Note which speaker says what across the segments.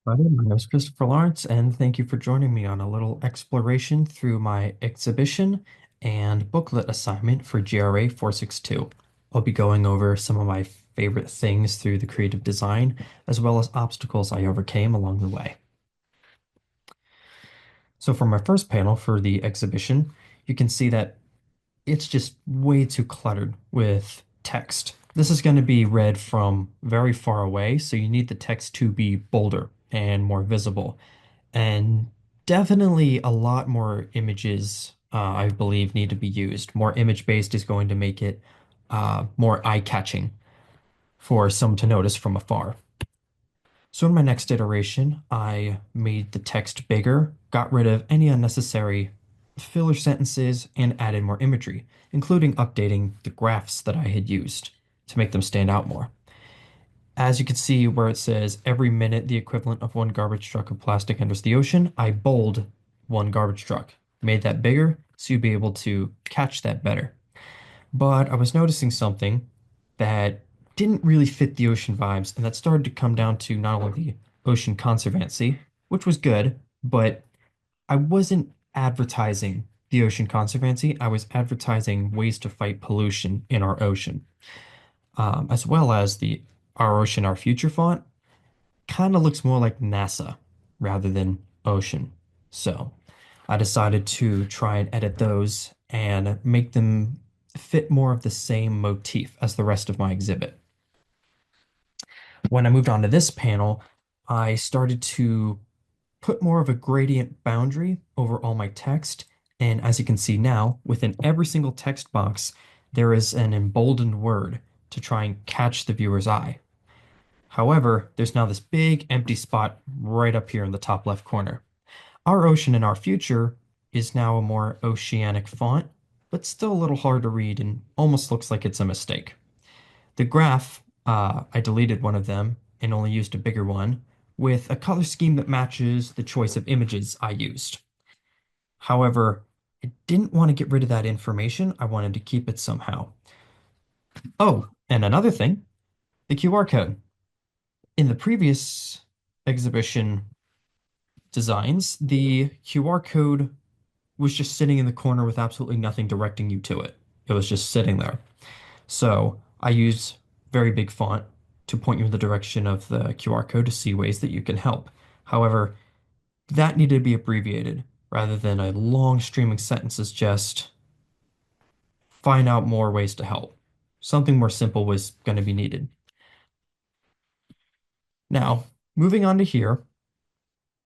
Speaker 1: Hi, my name is Christopher Lawrence, and thank you for joining me on a little exploration through my exhibition and booklet assignment for GRA 462. I'll be going over some of my favorite things through the creative design, as well as obstacles I overcame along the way. So for my first panel for the exhibition, you can see that it's just way too cluttered with text. This is going to be read from very far away, so you need the text to be bolder and more visible. And definitely a lot more images, I believe, need to be used. More image-based is going to make it more eye-catching for someone to notice from afar. So in my next iteration, I made the text bigger, got rid of any unnecessary filler sentences, and added more imagery, including updating the graphs that I had used to make them stand out more. As you can see where it says every minute the equivalent of one garbage truck of plastic enters the ocean, I bold one garbage truck. Made that bigger so you'd be able to catch that better. But I was noticing something that didn't really fit the ocean vibes, and that started to come down to not only the ocean conservancy, which was good, but I wasn't advertising the ocean conservancy. I was advertising ways to fight pollution in our ocean, as well as the Our Ocean, Our Future font kind of looks more like NASA rather than ocean. So I decided to try and edit those and make them fit more of the same motif as the rest of my exhibit. When I moved on to this panel, I started to put more of a gradient boundary over all my text. And as you can see now, within every single text box, there is an emboldened word to try and catch the viewer's eye. However, there's now this big empty spot right up here in the top left corner. Our ocean in our future is now a more oceanic font, but still a little hard to read and almost looks like it's a mistake. The graph, I deleted one of them and only used a bigger one with a color scheme that matches the choice of images I used. However, I didn't want to get rid of that information. I wanted to keep it somehow. Oh, and another thing, the QR code. In the previous exhibition designs, the QR code was just sitting in the corner with absolutely nothing directing you to it. It was just sitting there. So I use very big font to point you in the direction of the QR code to see ways that you can help. However, that needed to be abbreviated rather than a long streaming sentences just find out more ways to help. Something more simple was going to be needed. Now, moving on to here,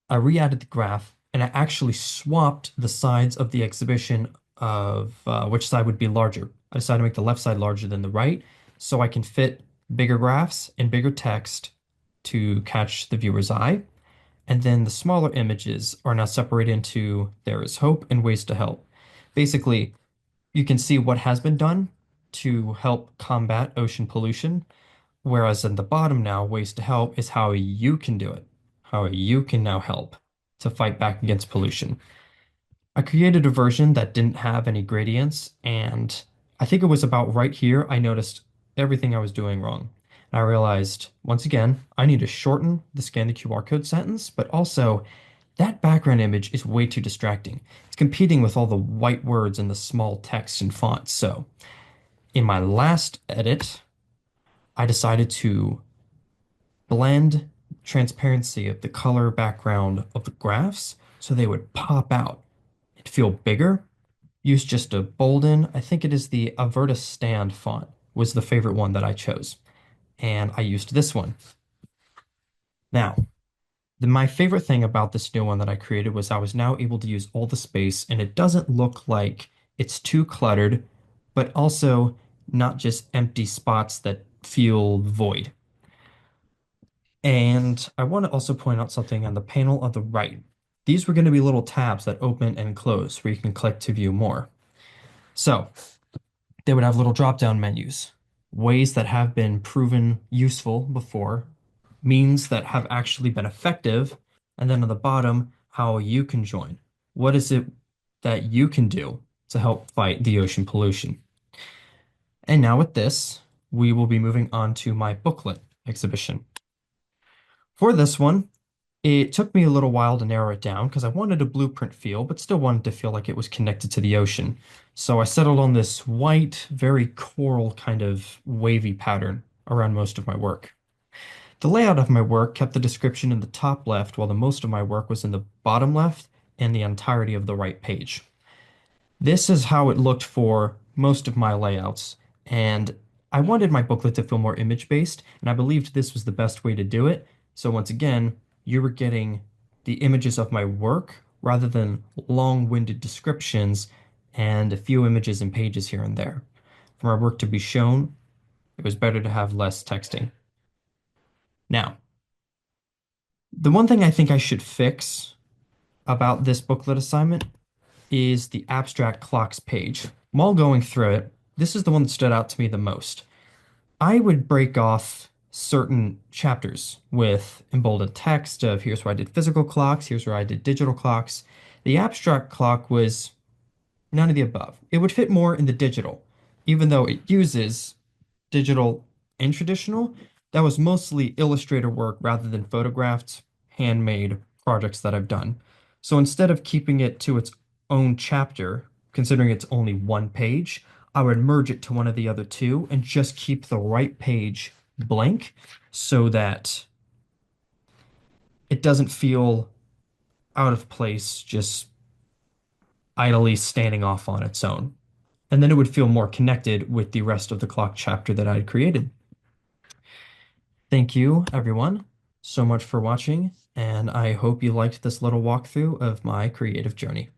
Speaker 1: I re-added the graph and I actually swapped the sides of the exhibition of which side would be larger. I decided to make the left side larger than the right so I can fit bigger graphs and bigger text to catch the viewer's eye. And then the smaller images are now separated into there is hope and ways to help. Basically, you can see what has been done to help combat ocean pollution, whereas in the bottom now, ways to help is how you can do it, how you can now help to fight back against pollution. I created a version that didn't have any gradients, and I think it was about right here I noticed everything I was doing wrong. And I realized, once again, I need to shorten the scan the QR code sentence, but also that background image is way too distracting. It's competing with all the white words and the small text and fonts. So in my last edit, I decided to blend transparency of the color background of the graphs so they would pop out and feel bigger. Use just a bolden. I think it is the Averta Stand font was the favorite one that I chose. And I used this one. Now, my favorite thing about this new one that I created was I was now able to use all the space and it doesn't look like it's too cluttered, but also not just empty spots that feel void. And I want to also point out something on the panel on the right. These were going to be little tabs that open and close where you can click to view more. So they would have little drop-down menus, ways that have been proven useful before, means that have actually been effective, and then on the bottom, how you can join. What is it that you can do to help fight the ocean pollution? And now with this, we will be moving on to my booklet exhibition. For this one, It took me a little while to narrow it down because I wanted a blueprint feel, but still wanted to feel like it was connected to the ocean. So I settled on this white, very coral kind of wavy pattern around most of my work. The layout of my work kept the description in the top left, while the most of my work was in the bottom left and the entirety of the right page. This is how it looked for most of my layouts, and I wanted my booklet to feel more image-based, and I believed this was the best way to do it. So once again, you were getting the images of my work rather than long-winded descriptions and a few images and pages here and there. For my work to be shown, it was better to have less texting. Now, the one thing I think I should fix about this booklet assignment is the abstract clocks page. While going through it, this is the one that stood out to me the most. I would break off certain chapters with emboldened text of here's where I did physical clocks, here's where I did digital clocks. The abstract clock was none of the above. It would fit more in the digital, even though it uses digital and traditional. That was mostly Illustrator work rather than photographed, handmade projects that I've done. So instead of keeping it to its own chapter, considering it's only one page, I would merge it to one of the other two and just keep the right page blank so that it doesn't feel out of place just idly standing off on its own. And then it would feel more connected with the rest of the clock chapter that I had created. Thank you, everyone, so much for watching, and I hope you liked this little walkthrough of my creative journey.